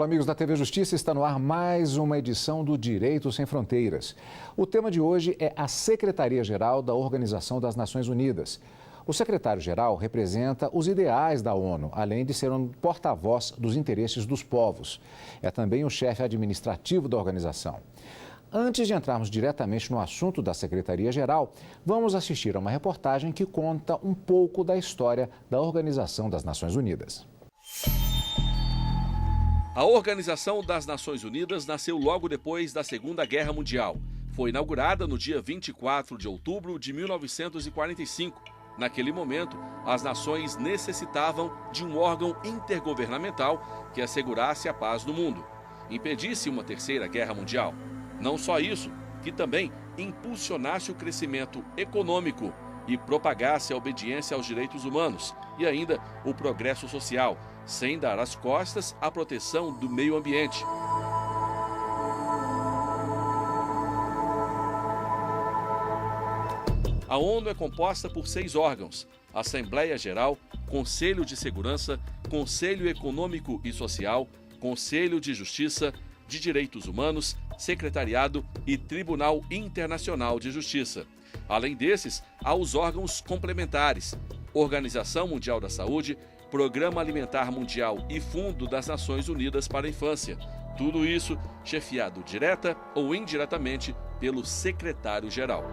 Olá, amigos da TV Justiça, está no ar mais uma edição do Direito Sem Fronteiras. O tema de hoje é a Secretaria-Geral da Organização das Nações Unidas. O secretário-geral representa os ideais da ONU, além de ser um porta-voz dos interesses dos povos. É também o chefe administrativo da organização. Antes de entrarmos diretamente no assunto da Secretaria-Geral, vamos assistir a uma reportagem que conta um pouco da história da Organização das Nações Unidas. A Organização das Nações Unidas nasceu logo depois da Segunda Guerra Mundial. Foi inaugurada no dia 24 de outubro de 1945. Naquele momento, as nações necessitavam de um órgão intergovernamental que assegurasse a paz no mundo, impedisse uma terceira guerra mundial. Não só isso, que também impulsionasse o crescimento econômico e propagasse a obediência aos direitos humanos e ainda o progresso social, sem dar as costas à proteção do meio ambiente. A ONU é composta por 6 órgãos: Assembleia Geral, Conselho de Segurança, Conselho Econômico e Social, Conselho de Justiça, de Direitos Humanos, Secretariado e Tribunal Internacional de Justiça. Além desses, há os órgãos complementares: Organização Mundial da Saúde, Programa Alimentar Mundial e Fundo das Nações Unidas para a Infância. Tudo isso chefiado direta ou indiretamente pelo secretário-geral.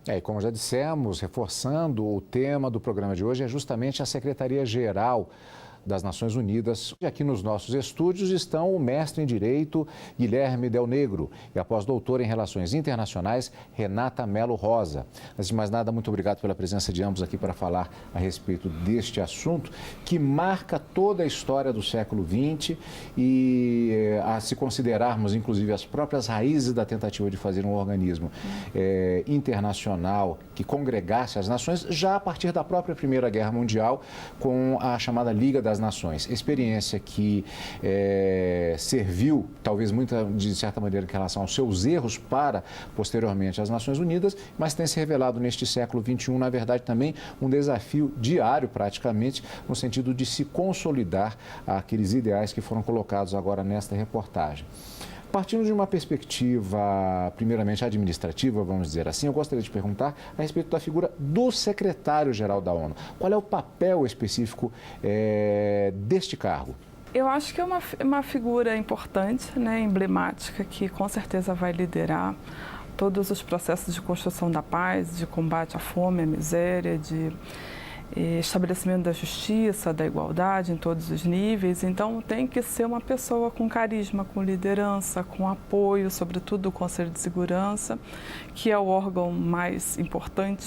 E como já dissemos, reforçando o tema do programa de hoje é justamente a Secretaria-Geral das Nações Unidas. Aqui nos nossos estúdios estão o mestre em Direito, Guilherme Del Negro, e a pós-doutora em Relações Internacionais, Renata Mello Rosa. Antes de mais nada, muito obrigado pela presença de ambos aqui para falar a respeito deste assunto, que marca toda a história do século XX e, a se considerarmos, inclusive, as próprias raízes da tentativa de fazer um organismo internacional que congregasse as nações, já a partir da própria Primeira Guerra Mundial, com a chamada Liga das Nações. Experiência que serviu, talvez de certa maneira, em relação aos seus erros para, posteriormente, as Nações Unidas, mas tem se revelado neste século XXI, na verdade, também um desafio diário, praticamente, no sentido de se consolidar aqueles ideais que foram colocados agora nesta reportagem. Partindo de uma perspectiva, primeiramente, administrativa, vamos dizer assim, eu gostaria de perguntar a respeito da figura do secretário-geral da ONU. Qual é o papel específico deste cargo? Eu acho que é uma figura importante, né, emblemática, que com certeza vai liderar todos os processos de construção da paz, de combate à fome, à miséria, de estabelecimento da justiça, da igualdade em todos os níveis. Então tem que ser uma pessoa com carisma, com liderança, com apoio, sobretudo do Conselho de Segurança, que é o órgão mais importante,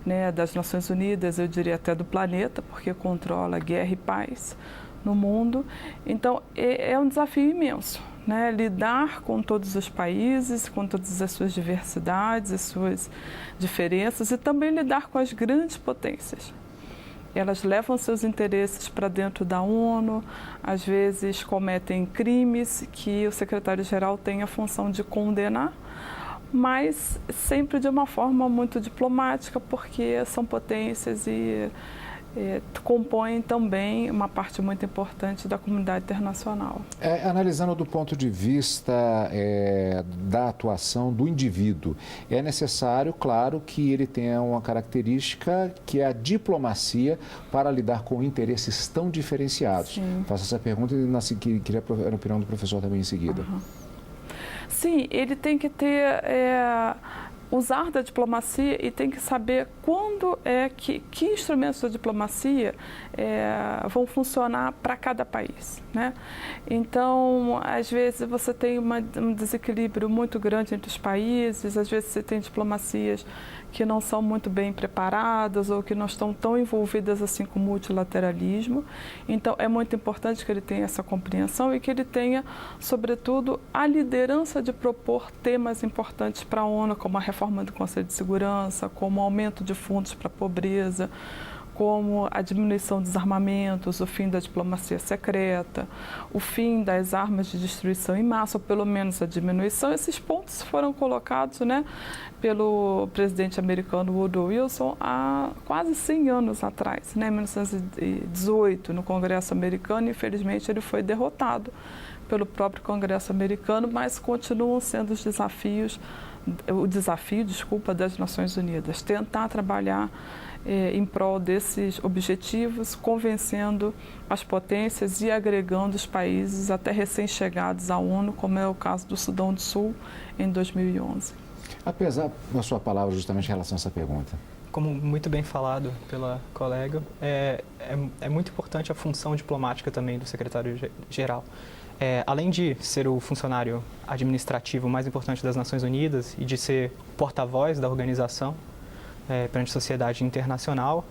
né, das Nações Unidas, eu diria até do planeta, porque controla guerra e paz no mundo. Então é um desafio imenso, né, lidar com todos os países, com todas as suas diversidades, as suas diferenças, e também lidar com as grandes potências. Elas levam seus interesses para dentro da ONU, às vezes cometem crimes que o secretário-geral tem a função de condenar, mas sempre de uma forma muito diplomática, porque são potências e compõem também uma parte muito importante da comunidade internacional. Analisando do ponto de vista da atuação do indivíduo, é necessário, claro, que ele tenha uma característica que é a diplomacia para lidar com interesses tão diferenciados. Sim. Faço essa pergunta e queria a opinião do professor também em seguida. Uhum. Sim, ele tem que ter... usar da diplomacia e tem que saber quando que instrumentos da diplomacia vão funcionar para cada país, né? Então, às vezes você tem um desequilíbrio muito grande entre os países, às vezes você tem diplomacias que não são muito bem preparadas ou que não estão tão envolvidas assim com o multilateralismo. Então, é muito importante que ele tenha essa compreensão e que ele tenha, sobretudo, a liderança de propor temas importantes para a ONU, como a reforma do Conselho de Segurança, como o aumento de fundos para a pobreza, como a diminuição dos armamentos, o fim da diplomacia secreta, o fim das armas de destruição em massa, ou pelo menos a diminuição. Esses pontos foram colocados, né, pelo presidente americano Woodrow Wilson há quase 100 anos atrás, né, em 1918, no Congresso americano. Infelizmente, ele foi derrotado pelo próprio Congresso americano, mas continuam sendo o desafio das Nações Unidas, tentar trabalhar em prol desses objetivos, convencendo as potências e agregando os países até recém-chegados à ONU, como é o caso do Sudão do Sul, em 2011. Apesar da sua palavra justamente em relação a essa pergunta. Como muito bem falado pela colega, é muito importante a função diplomática também do secretário-geral. Além de ser o funcionário administrativo mais importante das Nações Unidas e de ser porta-voz da organização perante a sociedade internacional,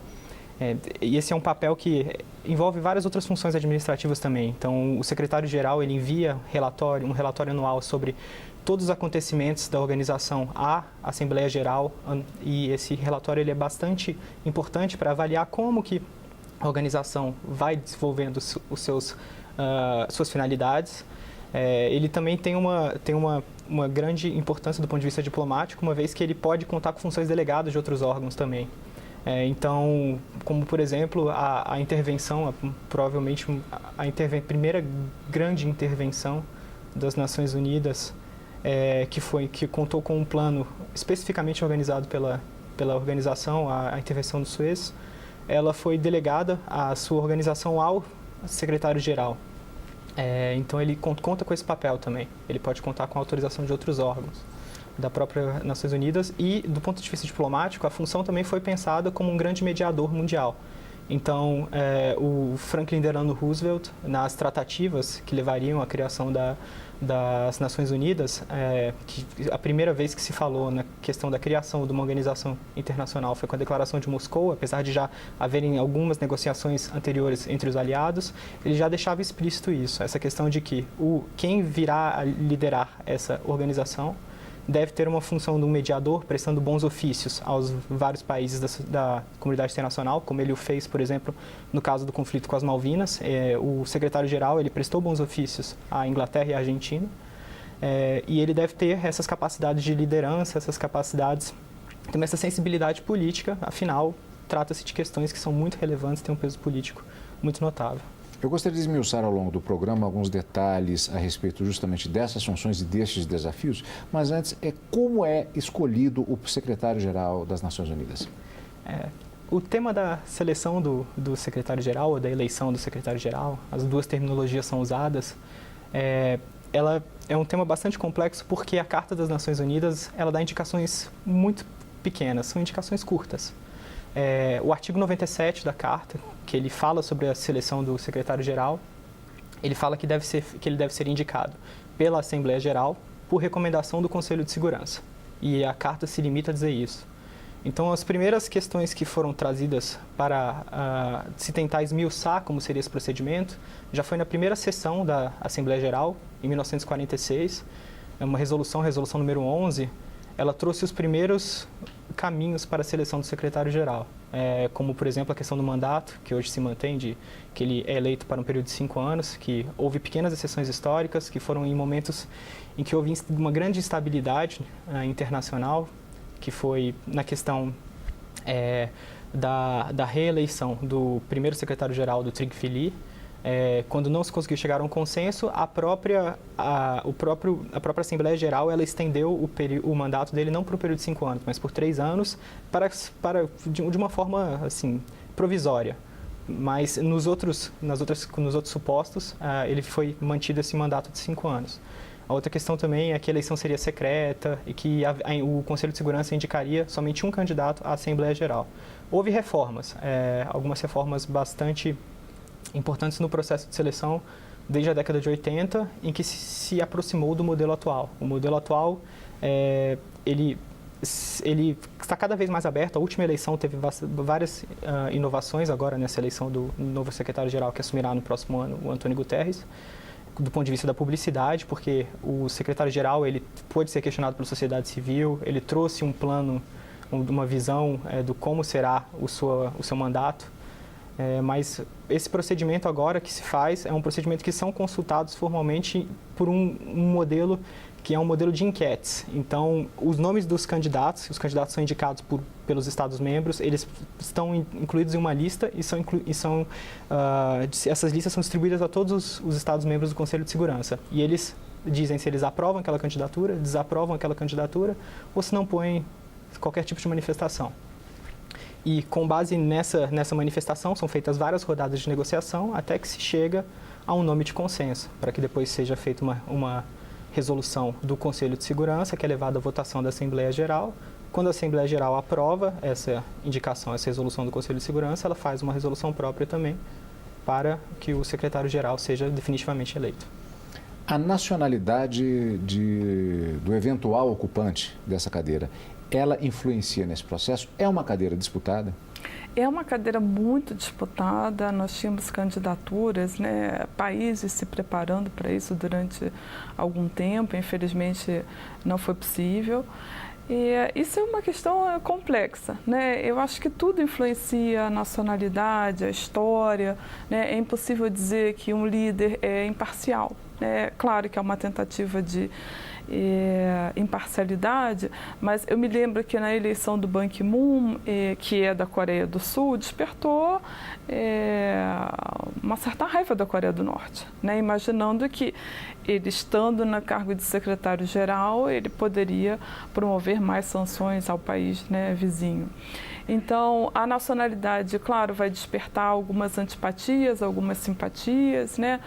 e esse é um papel que envolve várias outras funções administrativas também. Então, o secretário-geral ele envia um relatório anual sobre todos os acontecimentos da organização à Assembleia Geral, e esse relatório ele é bastante importante para avaliar como que a organização vai desenvolvendo suas finalidades. Ele também tem uma grande importância do ponto de vista diplomático, uma vez que ele pode contar com funções delegadas de outros órgãos também. Então, como por exemplo, a intervenção, provavelmente a primeira grande intervenção das Nações Unidas, que contou com um plano especificamente organizado pela organização, a intervenção do Suez, ela foi delegada a sua organização ao secretário-geral. Então ele conta com esse papel também. Ele pode contar com a autorização de outros órgãos da própria Nações Unidas, e do ponto de vista diplomático, a função também foi pensada como um grande mediador mundial. Então, o Franklin Delano Roosevelt, nas tratativas que levariam à criação das Nações Unidas, que a primeira vez que se falou na questão da criação de uma organização internacional foi com a Declaração de Moscou, apesar de já haverem algumas negociações anteriores entre os aliados, ele já deixava explícito isso, essa questão de que quem virá a liderar essa organização deve ter uma função de um mediador, prestando bons ofícios aos vários países da comunidade internacional, como ele o fez, por exemplo, no caso do conflito com as Malvinas. O secretário-geral ele prestou bons ofícios à Inglaterra e à Argentina, e ele deve ter essas capacidades de liderança, essas capacidades, também essa sensibilidade política, afinal, trata-se de questões que são muito relevantes, têm um peso político muito notável. Eu gostaria de esmiuçar ao longo do programa alguns detalhes a respeito justamente dessas funções e destes desafios, mas antes, como é escolhido o secretário-geral das Nações Unidas? O tema da seleção do secretário-geral, ou da eleição do secretário-geral, as duas terminologias são usadas, ela é um tema bastante complexo porque a Carta das Nações Unidas ela dá indicações muito pequenas, são indicações curtas. O artigo 97 da Carta, que ele fala sobre a seleção do secretário-geral, ele fala que ele deve ser indicado pela Assembleia Geral por recomendação do Conselho de Segurança. E a Carta se limita a dizer isso. Então, as primeiras questões que foram trazidas para se tentar esmiuçar como seria esse procedimento, já foi na primeira sessão da Assembleia Geral, em 1946, uma resolução número 11, ela trouxe os primeiros caminhos para a seleção do secretário-geral, como, por exemplo, a questão do mandato, que hoje se mantém, que ele é eleito para um período de 5 anos, que houve pequenas exceções históricas, que foram em momentos em que houve uma grande instabilidade internacional, que foi na questão da reeleição do primeiro secretário-geral do Tocqueville. Quando não se conseguiu chegar a um consenso, a própria Assembleia Geral ela estendeu o mandato dele não por um período de 5 anos, mas por 3 anos, de uma forma assim, provisória. Mas nos outros supostos, ele foi mantido esse mandato de 5 anos. A outra questão também é que a eleição seria secreta e que o Conselho de Segurança indicaria somente um candidato à Assembleia Geral. Houve reformas, algumas reformas bastante importantes no processo de seleção desde a década de 80, em que se aproximou do modelo atual. O modelo atual, ele está cada vez mais aberto. A última eleição teve várias inovações agora nessa eleição do novo secretário-geral que assumirá no próximo ano, o Antônio Guterres, do ponto de vista da publicidade, porque o secretário-geral ele pode ser questionado pela sociedade civil, ele trouxe um plano, uma visão do como será o seu mandato. Mas esse procedimento agora que se faz é um procedimento que são consultados formalmente por um modelo que é um modelo de enquetes. Então, os nomes dos candidatos, os candidatos são indicados pelos Estados-membros, eles estão incluídos em uma lista e essas listas são distribuídas a todos os Estados-membros do Conselho de Segurança. E eles dizem se eles aprovam aquela candidatura, desaprovam aquela candidatura ou se não põem qualquer tipo de manifestação. E com base nessa manifestação são feitas várias rodadas de negociação até que se chega a um nome de consenso, para que depois seja feita uma resolução do Conselho de Segurança, que é levada à votação da Assembleia Geral. Quando a Assembleia Geral aprova essa indicação, essa resolução do Conselho de Segurança, ela faz uma resolução própria também para que o secretário-geral seja definitivamente eleito. A nacionalidade do eventual ocupante dessa cadeira, ela influencia nesse processo? É uma cadeira disputada? É uma cadeira muito disputada, nós tínhamos candidaturas, né, países se preparando para isso durante algum tempo, infelizmente não foi possível. E isso é uma questão complexa, né? Eu acho que tudo influencia a nacionalidade, a história, né? É impossível dizer que um líder é imparcial. É claro que é uma tentativa de imparcialidade, mas eu me lembro que na eleição do Ban Ki-moon, que é da Coreia do Sul, despertou uma certa raiva da Coreia do Norte, né? Imaginando que ele, estando no cargo de secretário-geral, ele poderia promover mais sanções ao país, né, vizinho. Então, a nacionalidade, claro, vai despertar algumas antipatias, algumas simpatias, né?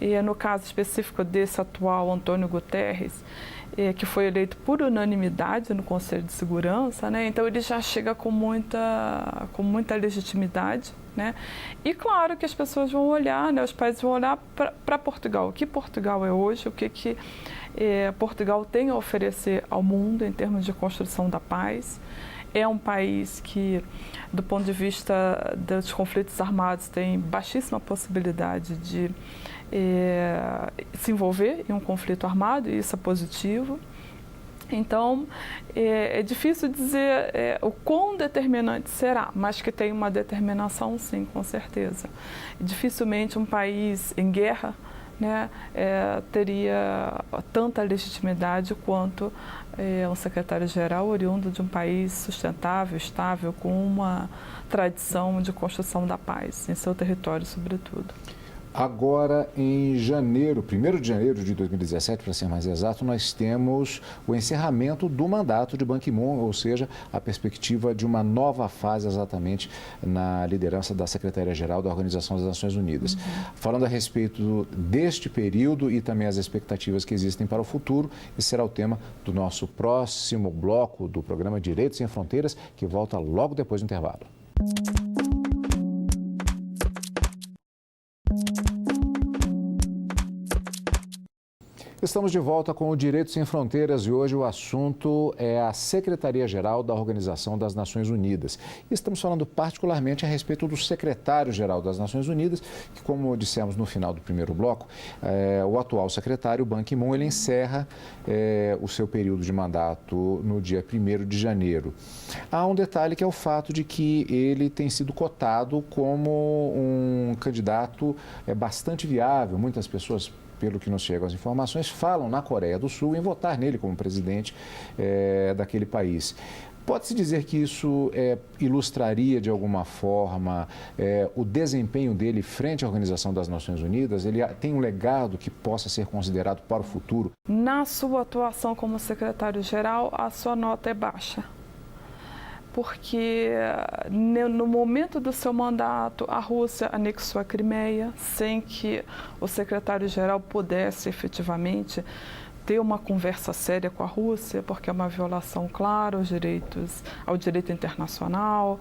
E no caso específico desse atual Antônio Guterres, que foi eleito por unanimidade no Conselho de Segurança, né? Então ele já chega com muita legitimidade, né? E claro que as pessoas vão olhar, né? Os países vão olhar para Portugal. O que Portugal é hoje, o que Portugal tem a oferecer ao mundo em termos de construção da paz. É um país que, do ponto de vista dos conflitos armados, tem baixíssima possibilidade de se envolver em um conflito armado, e isso é positivo. Então, é difícil dizer o quão determinante será, mas que tem uma determinação, sim, com certeza. Dificilmente um país em guerra, né, teria tanta legitimidade quanto um secretário-geral oriundo de um país sustentável, estável, com uma tradição de construção da paz, em seu território, sobretudo. Agora, em janeiro, 1º de janeiro de 2017, para ser mais exato, nós temos o encerramento do mandato de Ban Ki-moon, ou seja, a perspectiva de uma nova fase exatamente na liderança da Secretaria-Geral da Organização das Nações Unidas. Falando a respeito deste período e também as expectativas que existem para o futuro, esse será o tema do nosso próximo bloco do programa Direitos Sem Fronteiras, que volta logo depois do intervalo. Estamos de volta com o Direitos Sem Fronteiras e hoje o assunto é a Secretaria-Geral da Organização das Nações Unidas. E estamos falando particularmente a respeito do secretário-geral das Nações Unidas, que, como dissemos no final do primeiro bloco, o atual secretário, Ban Ki-moon, ele encerra o seu período de mandato no dia 1º de janeiro. Há um detalhe que é o fato de que ele tem sido cotado como um candidato bastante viável. Muitas pessoas, pelo que nos chegam as informações, falam na Coreia do Sul em votar nele como presidente daquele país. Pode-se dizer que isso ilustraria de alguma forma o desempenho dele frente à Organização das Nações Unidas? Ele tem um legado que possa ser considerado para o futuro? Na sua atuação como secretário-geral, a sua nota é baixa. Porque no momento do seu mandato, a Rússia anexou a Crimeia, sem que o secretário-geral pudesse efetivamente ter uma conversa séria com a Rússia, porque é uma violação clara ao direito internacional.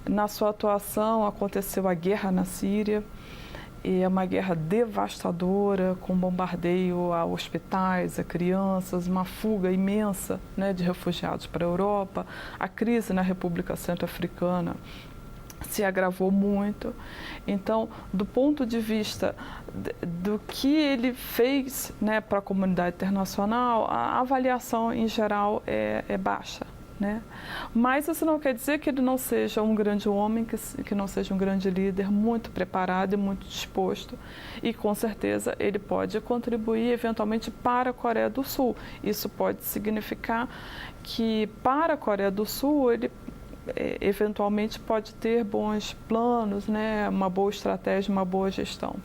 Na sua atuação, aconteceu a guerra na Síria, e é uma guerra devastadora, com bombardeio a hospitais, a crianças, uma fuga imensa, né, de refugiados para a Europa. A crise na República Centro-Africana se agravou muito. Então, do ponto de vista do que ele fez, né, para a comunidade internacional, a avaliação em geral é baixa, né? Mas isso não quer dizer que ele não seja um grande homem, que não seja um grande líder, muito preparado e muito disposto. E, com certeza, ele pode contribuir, eventualmente, para a Coreia do Sul. Isso pode significar que, para a Coreia do Sul, ele eventualmente pode ter bons planos, né? Uma boa estratégia, uma boa gestão.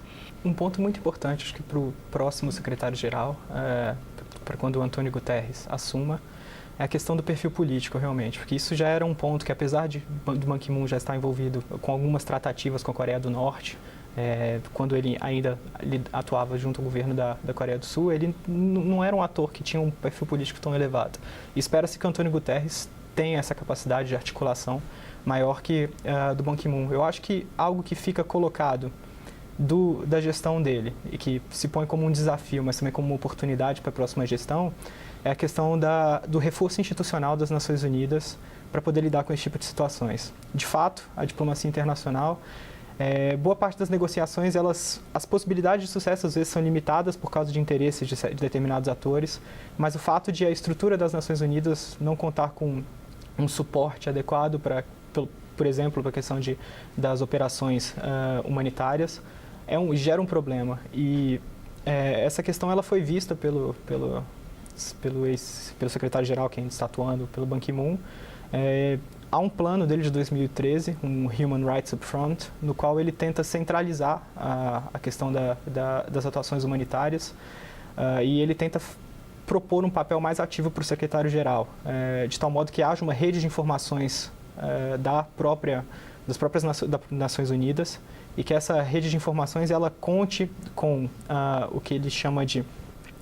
Um ponto muito importante, acho que para o próximo secretário-geral, para quando o Antônio Guterres assuma, é a questão do perfil político, realmente, porque isso já era um ponto que, apesar do Ban Ki-moon já estar envolvido com algumas tratativas com a Coreia do Norte, quando ele ainda atuava junto ao governo da Coreia do Sul, ele não era um ator que tinha um perfil político tão elevado. E espera-se que o Antônio Guterres tenha essa capacidade de articulação maior que do Ban Ki-moon. Eu acho que algo que fica colocado da gestão dele e que se põe como um desafio, mas também como uma oportunidade para a próxima gestão, é a questão do reforço institucional das Nações Unidas para poder lidar com esse tipo de situações. De fato, a diplomacia internacional, boa parte das negociações, as possibilidades de sucesso às vezes são limitadas por causa de interesses de determinados atores, mas o fato de a estrutura das Nações Unidas não contar com um suporte adequado por exemplo, para a questão das operações humanitárias, gera um problema. E essa questão ela foi vista pelo secretário-geral que ainda está atuando, pelo Ban Ki-moon. Há um plano dele de 2013, um Human Rights Upfront, no qual ele tenta centralizar a questão das atuações humanitárias e ele tenta propor um papel mais ativo para o secretário-geral, de tal modo que haja uma rede de informações das próprias Nações Unidas e que essa rede de informações ela conte com o que ele chama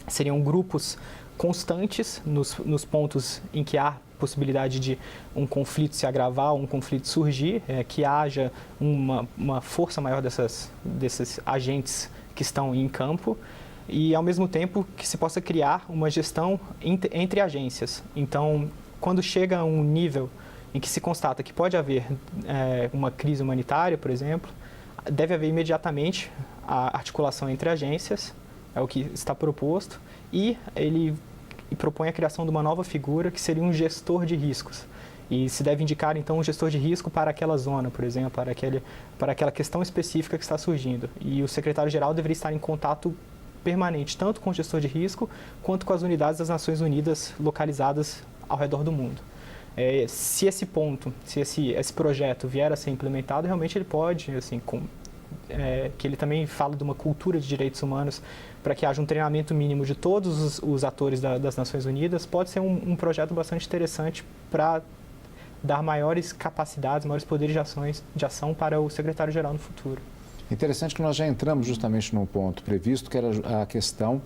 seriam grupos constantes nos pontos em que há possibilidade de um conflito se agravar, um conflito surgir, que haja uma força maior desses agentes que estão em campo e, ao mesmo tempo, que se possa criar uma gestão entre agências. Então, quando chega a um nível em que se constata que pode haver uma crise humanitária, por exemplo, deve haver imediatamente a articulação entre agências, é o que está proposto, e ele propõe a criação de uma nova figura que seria um gestor de riscos. E se deve indicar, então, um gestor de risco para aquela zona, por exemplo, para aquela questão específica que está surgindo. E o secretário-geral deveria estar em contato permanente, tanto com o gestor de risco, quanto com as unidades das Nações Unidas localizadas ao redor do mundo. Se esse projeto vier a ser implementado, realmente ele pode, assim, que ele também fala de uma cultura de direitos humanos para que haja um treinamento mínimo de todos os atores das Nações Unidas, pode ser um projeto bastante interessante para dar maiores capacidades, maiores poderes de ação para o secretário-geral no futuro. Interessante que nós já entramos justamente num ponto previsto, que era a questão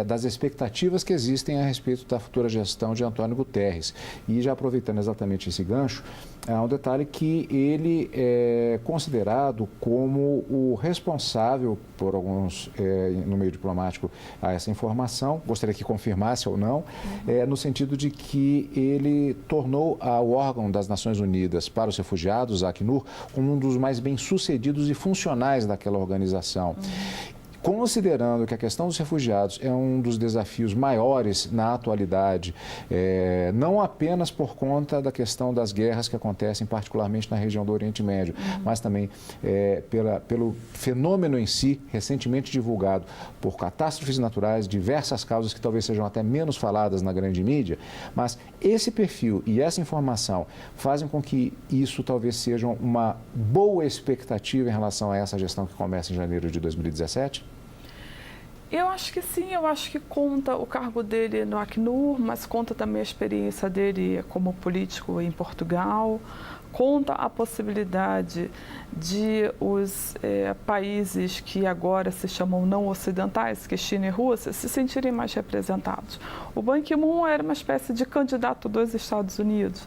das expectativas que existem a respeito da futura gestão de Antônio Guterres. E já aproveitando exatamente esse gancho, há um detalhe que ele é considerado como o responsável por alguns, no meio diplomático, a essa informação, gostaria que confirmasse ou não, no sentido de que ele tornou o órgão das Nações Unidas para os Refugiados, a Acnur, como um dos mais bem-sucedidos e funcionais daquela organização. Considerando que a questão dos refugiados é um dos desafios maiores na atualidade, não apenas por conta da questão das guerras que acontecem particularmente na região do Oriente Médio, mas também pelo fenômeno em si, recentemente divulgado por catástrofes naturais, diversas causas que talvez sejam até menos faladas na grande mídia, mas esse perfil e essa informação fazem com que isso talvez seja uma boa expectativa em relação a essa gestão que começa em janeiro de 2017? Eu acho que sim, eu acho que conta o cargo dele no Acnur, mas conta também a experiência dele como político em Portugal, conta a possibilidade de os países que agora se chamam não ocidentais, que China e Rússia, se sentirem mais representados. O Ban Ki-moon era uma espécie de candidato dos Estados Unidos,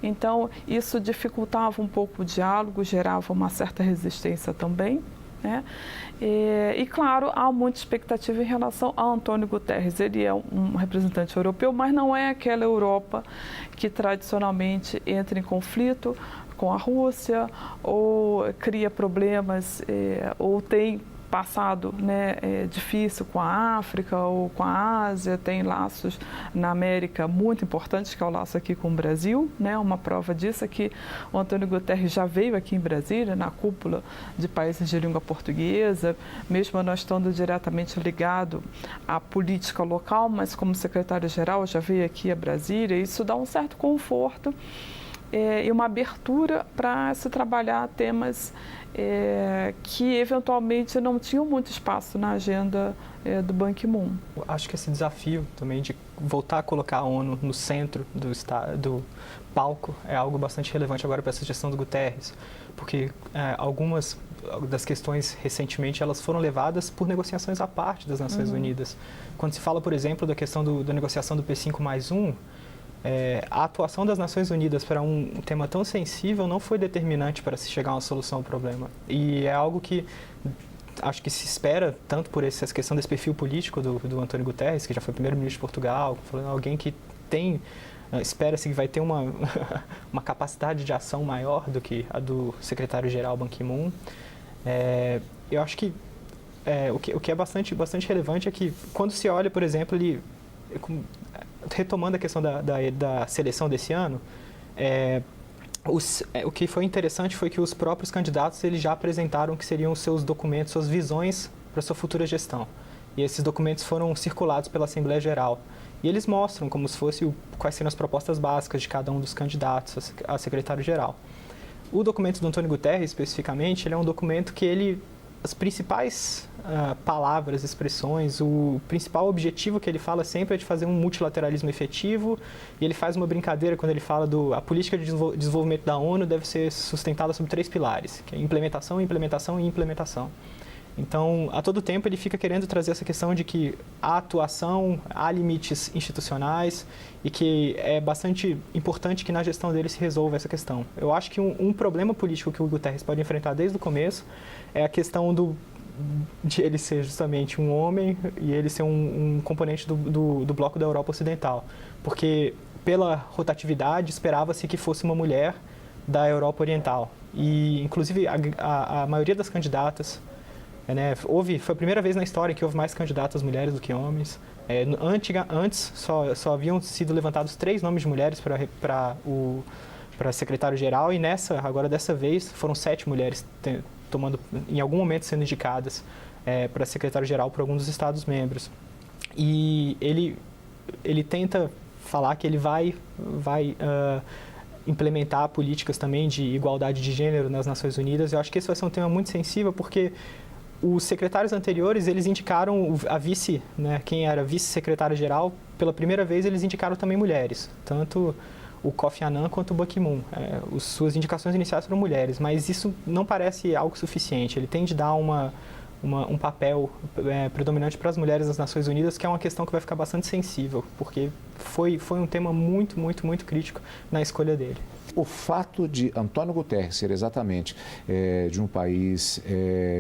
então isso dificultava um pouco o diálogo, gerava uma certa resistência também, né? E, claro, há muita expectativa em relação a Antônio Guterres. Ele é um representante europeu, mas não é aquela Europa que tradicionalmente entra em conflito com a Rússia ou cria problemas ou tem passado, né, difícil com a África ou com a Ásia, tem laços na América muito importantes, que é o laço aqui com o Brasil, né, uma prova disso é que o Antônio Guterres já veio aqui em Brasília, na cúpula de países de língua portuguesa, mesmo não estando diretamente ligado à política local, mas como secretário-geral já veio aqui a Brasília, isso dá um certo conforto e uma abertura para se trabalhar temas que eventualmente não tinham muito espaço na agenda do Ban Ki-moon. Acho que esse desafio também de voltar a colocar a ONU no centro do palco é algo bastante relevante agora para essa gestão do Guterres, porque algumas das questões recentemente elas foram levadas por negociações à parte das Nações Unidas. Quando se fala, por exemplo, da questão da negociação do P5+1, a atuação das Nações Unidas para um tema tão sensível não foi determinante para se chegar a uma solução ao problema. E é algo que acho que se espera, tanto por essa questão desse perfil político do Antônio Guterres, que já foi primeiro-ministro de Portugal, alguém que espera-se que vai ter uma capacidade de ação maior do que a do secretário-geral Ban Ki-moon. Eu acho que o que é bastante relevante é que, quando se olha, por exemplo, retomando a questão da seleção desse ano, o que foi interessante foi que os próprios candidatos eles já apresentaram que seriam os seus documentos, suas visões para sua futura gestão. E esses documentos foram circulados pela Assembleia Geral. E eles mostram como se fosse quais seriam as propostas básicas de cada um dos candidatos a secretário-geral. O documento do Antônio Guterres, especificamente, ele é um documento que as principais palavras, expressões, o principal objetivo que ele fala sempre é de fazer um multilateralismo efetivo, e ele faz uma brincadeira quando ele fala a política de desenvolvimento da ONU deve ser sustentada sobre 3 pilares, que é implementação, implementação e implementação. Então, a todo tempo ele fica querendo trazer essa questão de que há atuação, há limites institucionais e que é bastante importante que na gestão dele se resolva essa questão. Eu acho que um problema político que o Guterres pode enfrentar desde o começo é a questão de ele ser justamente um homem e ele ser um componente do bloco da Europa Ocidental. Porque, pela rotatividade, esperava-se que fosse uma mulher da Europa Oriental. E, inclusive, a maioria das candidatas... foi a primeira vez na história que houve mais candidatas mulheres do que homens. Antes só haviam sido levantados 3 nomes de mulheres para secretário-geral, e dessa vez, foram 7 mulheres em algum momento sendo indicadas para secretário-geral por algum dos Estados-membros. E ele tenta falar que ele vai implementar políticas também de igualdade de gênero nas Nações Unidas. Eu acho que esse vai ser um tema muito sensível, porque os secretários anteriores, eles indicaram a vice, quem era vice-secretária-geral, pela primeira vez eles indicaram também mulheres, tanto o Kofi Annan quanto o Ban Ki-moon. Suas indicações iniciais foram mulheres, mas isso não parece algo suficiente. Ele tem de dar um papel predominante para as mulheres das Nações Unidas, que é uma questão que vai ficar bastante sensível, porque foi um tema muito, muito, muito crítico na escolha dele. O fato de Antônio Guterres ser exatamente de um país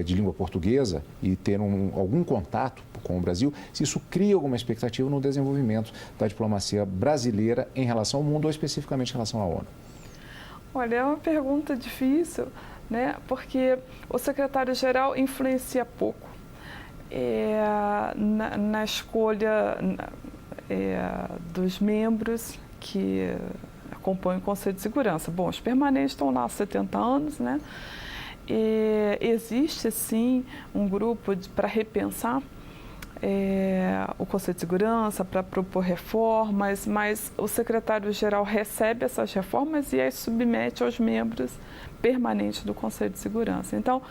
de língua portuguesa e ter algum contato com o Brasil, se isso cria alguma expectativa no desenvolvimento da diplomacia brasileira em relação ao mundo, ou especificamente em relação à ONU? Olha, é uma pergunta difícil, porque o secretário-geral influencia pouco na escolha dos membros que compõem o Conselho de Segurança. Bom, os permanentes estão lá há 70 anos, E existe, sim, um grupo para repensar o Conselho de Segurança, para propor reformas, mas o secretário-geral recebe essas reformas e as submete aos membros permanentes do Conselho de Segurança. Então,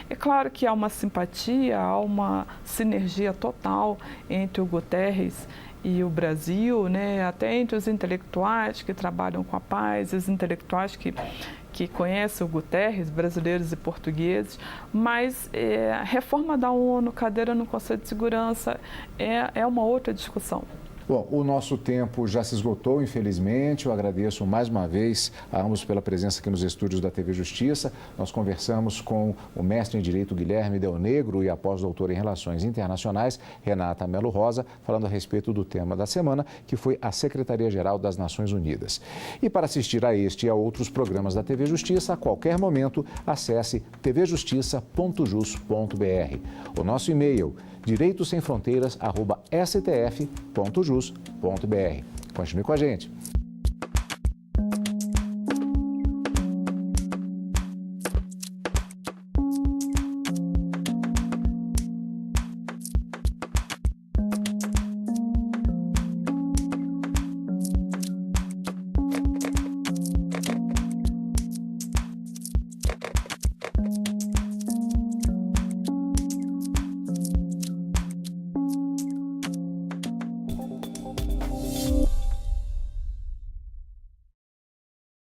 é claro que há uma simpatia, há uma sinergia total entre o Guterres e o Brasil, até entre os intelectuais que trabalham com a paz, os intelectuais que conhecem o Guterres, brasileiros e portugueses, mas a reforma da ONU, cadeira no Conselho de Segurança, é uma outra discussão. Bom, o nosso tempo já se esgotou, infelizmente. Eu agradeço mais uma vez a ambos pela presença aqui nos estúdios da TV Justiça. Nós conversamos com o mestre em Direito Guilherme Del Negro e a pós-doutora em Relações Internacionais, Renata Melo Rosa, falando a respeito do tema da semana, que foi a Secretaria-Geral das Nações Unidas. E para assistir a este e a outros programas da TV Justiça, a qualquer momento, acesse tvjustiça.jus.br. O nosso e-mail, direitosemfronteiras@stf.jus.br. Continue com a gente.